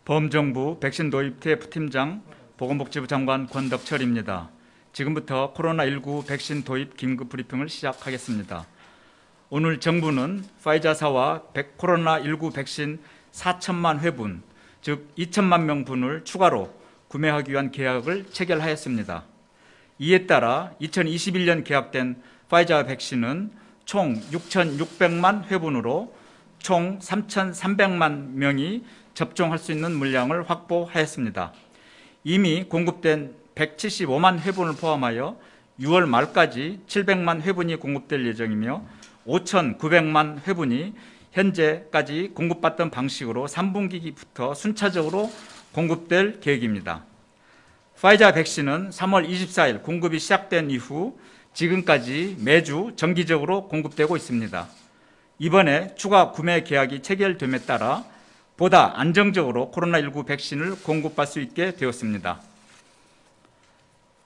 범정부 백신 도입 TF팀장 보건복지부 장관 권덕철입니다. 지금부터 코로나19 백신 도입 긴급 브리핑을 시작하겠습니다. 오늘 정부는 파이자사와 코로나19 백신 4천만 회분, 즉 2천만 명분을 추가로 구매하기 위한 계약을 체결하였습니다. 이에 따라 2021년 계약된 파이자 백신은 총 6,600만 회분으로 총 3,300만 명이 접종할 수 있는 물량을 확보하였습니다. 이미 공급된 175만 회분을 포함하여 6월 말까지 700만 회분이 공급될 예정이며 5,900만 회분이 현재까지 공급받던 방식으로 3분기부터 순차적으로 공급될 계획입니다. 파이자 백신은 3월 24일 공급이 시작된 이후 지금까지 매주 정기적으로 공급되고 있습니다. 이번에 추가 구매 계약이 체결됨에 따라 보다 안정적으로 코로나19 백신을 공급할 수 있게 되었습니다.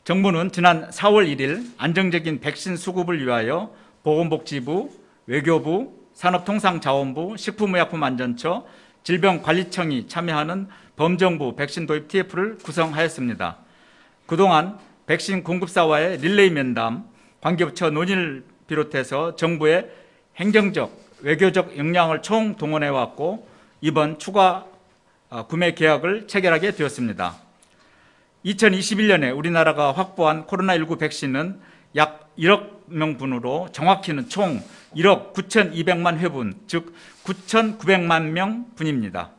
정부는 지난 4월 1일 안정적인 백신 수급을 위하여 보건복지부, 외교부, 산업통상자원부, 식품의약품안전처, 질병관리청이 참여하는 범정부 백신 도입 TF를 구성하였습니다. 그동안 백신 공급사와의 릴레이 면담, 관계부처 논의를 비롯해서 정부의 행정적, 외교적 역량을 총동원해왔고 이번 추가 구매 계약을 체결하게 되었습니다. 2021년에 우리나라가 확보한 코로나19 백신은 약 1억 명분으로 정확히는 총 1억 9,200만 회분, 즉 9,900만 명분입니다.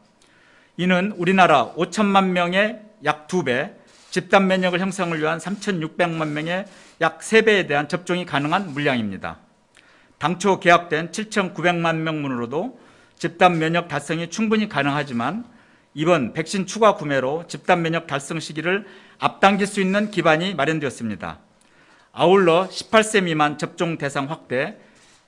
이는 우리나라 5천만 명의 약 2배, 집단 면역을 형성을 위한 3,600만 명의 약 3배에 대한 접종이 가능한 물량입니다. 당초 계약된 7,900만 명분으로도 집단 면역 달성이 충분히 가능하지만 이번 백신 추가 구매로 집단 면역 달성 시기를 앞당길 수 있는 기반이 마련되었습니다. 아울러 18세 미만 접종 대상 확대,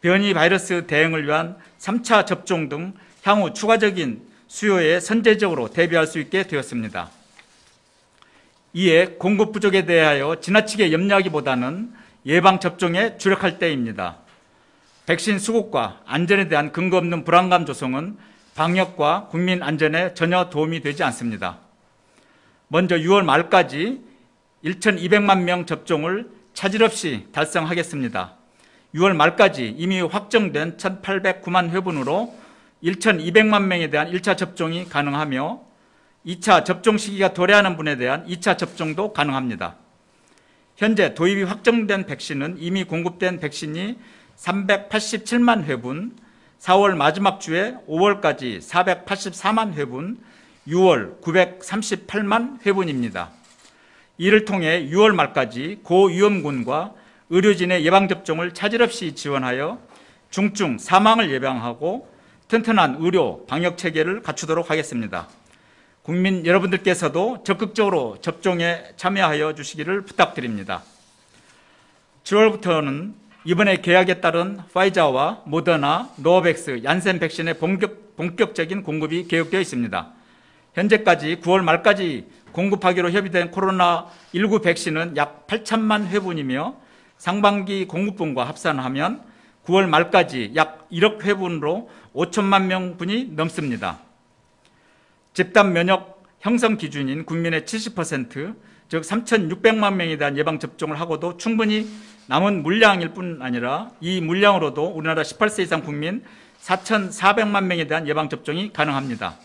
변이 바이러스 대응을 위한 3차 접종 등 향후 추가적인 수요에 선제적으로 대비할 수 있게 되었습니다. 이에 공급 부족에 대하여 지나치게 염려하기보다는 예방접종에 주력할 때입니다. 백신 수급과 안전에 대한 근거 없는 불안감 조성은 방역과 국민 안전에 전혀 도움이 되지 않습니다. 먼저 6월 말까지 1,200만 명 접종을 차질 없이 달성하겠습니다. 6월 말까지 이미 확정된 1,809만 회분으로 1,200만 명에 대한 1차 접종이 가능하며 2차 접종 시기가 도래하는 분에 대한 2차 접종도 가능합니다. 현재 도입이 확정된 백신은 이미 공급된 백신이 387만 회분, 4월 마지막 주에 5월까지 484만 회분, 6월 938만 회분입니다. 이를 통해 6월 말까지 고위험군과 의료진의 예방접종을 차질 없이 지원하여 중증 사망을 예방하고 튼튼한 의료 방역체계를 갖추도록 하겠습니다. 국민 여러분들께서도 적극적으로 접종에 참여하여 주시기를 부탁드립니다. 7월부터는 이번에 계약에 따른 파이자와 모더나, 노바백스, 얀센 백신의 본격적인 공급이 계획되어 있습니다. 현재까지 9월 말까지 공급하기로 협의된 코로나19 백신은 약 8천만 회분이며 상반기 공급분과 합산하면 9월 말까지 약 1억 회분으로 5천만 명분이 넘습니다. 집단 면역 형성 기준인 국민의 70%, 즉 3,600만 명에 대한 예방접종을 하고도 충분히 남은 물량일 뿐 아니라 이 물량으로도 우리나라 18세 이상 국민 4,400만 명에 대한 예방접종이 가능합니다.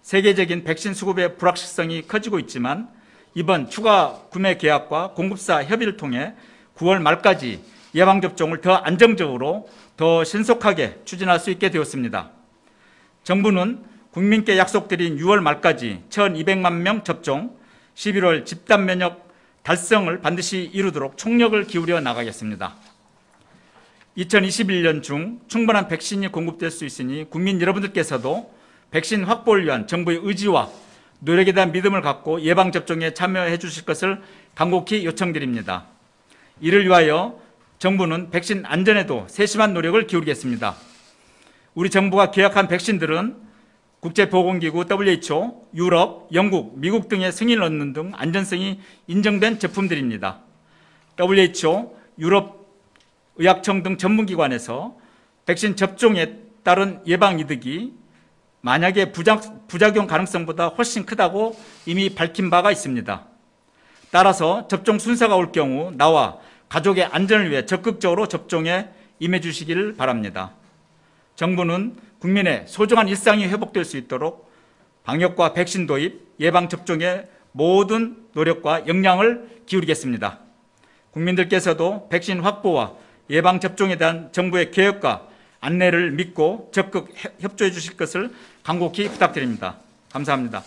세계적인 백신 수급의 불확실성이 커지고 있지만 이번 추가 구매 계약과 공급사 협의를 통해 9월 말까지 예방접종을 더 안정적으로 더 신속하게 추진할 수 있게 되었습니다. 정부는 국민께 약속드린 6월 말까지 1,200만 명 접종, 11월 집단 면역 달성을 반드시 이루도록 총력을 기울여 나가겠습니다. 2021년 중 충분한 백신이 공급될 수 있으니 국민 여러분들께서도 백신 확보를 위한 정부의 의지와 노력에 대한 믿음을 갖고 예방접종에 참여해 주실 것을 간곡히 요청드립니다. 이를 위하여 정부는 백신 안전에도 세심한 노력을 기울이겠습니다. 우리 정부가 계약한 백신들은 국제보건기구 WHO, 유럽, 영국, 미국 등의 승인을 얻는 등 안전성이 인정된 제품들입니다. WHO, 유럽의학청 등 전문기관에서 백신 접종에 따른 예방이득이 만약에 부작용 가능성보다 훨씬 크다고 이미 밝힌 바가 있습니다. 따라서 접종 순서가 올 경우 나와 가족의 안전을 위해 적극적으로 접종에 임해 주시기를 바랍니다. 정부는 국민의 소중한 일상이 회복될 수 있도록 방역과 백신 도입, 예방접종에 모든 노력과 역량을 기울이겠습니다. 국민들께서도 백신 확보와 예방접종에 대한 정부의 계획과 안내를 믿고 적극 협조해 주실 것을 간곡히 부탁드립니다. 감사합니다.